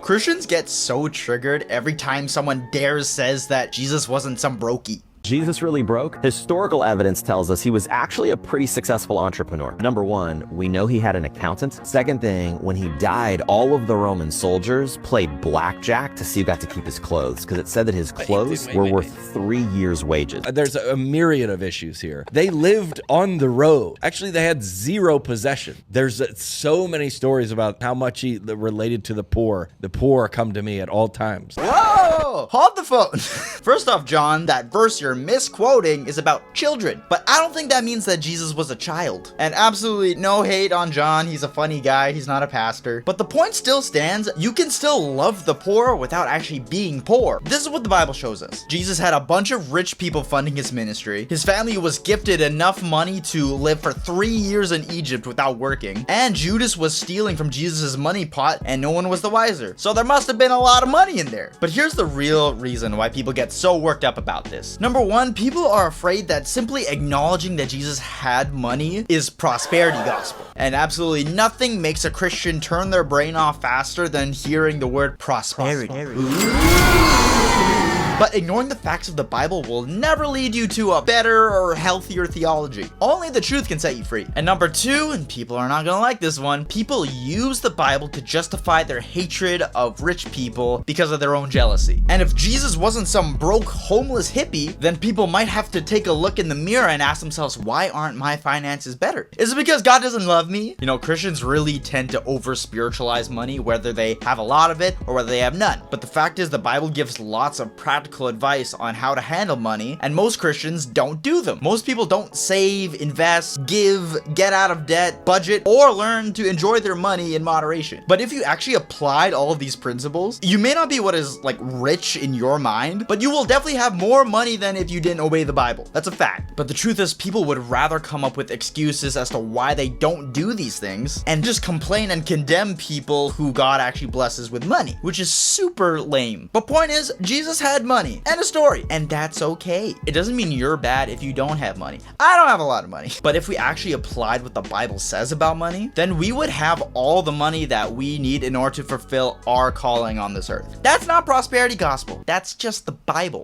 Christians get so triggered every time someone dares says that Jesus wasn't some brokey. Jesus really broke? Historical evidence tells us he was actually a pretty successful entrepreneur. Number one, we know he had an accountant. Second thing, when he died, all of the Roman soldiers played blackjack to see who got to keep his clothes, because it said that his clothes were worth 3 years' wages. There's a myriad of issues here. They lived on the road. Actually, they had zero possession. There's so many stories about how much he related to the poor. The poor come to me at all times. Whoa! Hold the phone. First off, John, that verse you're misquoting is about children, but I don't think that means that Jesus was a child. And absolutely no hate on John. He's a funny guy. He's not a pastor. But the point still stands. You can still love the poor without actually being poor. This is what the Bible shows us. Jesus had a bunch of rich people funding his ministry. His family was gifted enough money to live for 3 years in Egypt without working. And Judas was stealing from Jesus' money pot and no one was the wiser. So there must have been a lot of money in there. But here's the real reason why people get so worked up about this. Number one, people are afraid that simply acknowledging that Jesus had money is prosperity gospel. And absolutely nothing makes a Christian turn their brain off faster than hearing the word prosperity. But ignoring the facts of the Bible will never lead you to a better or healthier theology. Only the truth can set you free. And number two, and people are not gonna like this one, people use the Bible to justify their hatred of rich people because of their own jealousy. And if Jesus wasn't some broke, homeless hippie, then people might have to take a look in the mirror and ask themselves, why aren't my finances better? Is it because God doesn't love me? You know, Christians really tend to over-spiritualize money, whether they have a lot of it or whether they have none. But the fact is, the Bible gives lots of practical advice on how to handle money, and most Christians don't do them. Most people don't save, invest, give, get out of debt, budget, or learn to enjoy their money in moderation. But if you actually applied all of these principles, you may not be what is like rich in your mind, but you will definitely have more money than if you didn't obey the Bible. That's a fact. But the truth is, people would rather come up with excuses as to why they don't do these things and just complain and condemn people who God actually blesses with money, which is super lame. But point is, Jesus had money. End of story. And that's okay. It doesn't mean you're bad if you don't have money. I don't have a lot of money. But if we actually applied what the Bible says about money, then we would have all the money that we need in order to fulfill our calling on this earth. That's not prosperity gospel. That's just the Bible.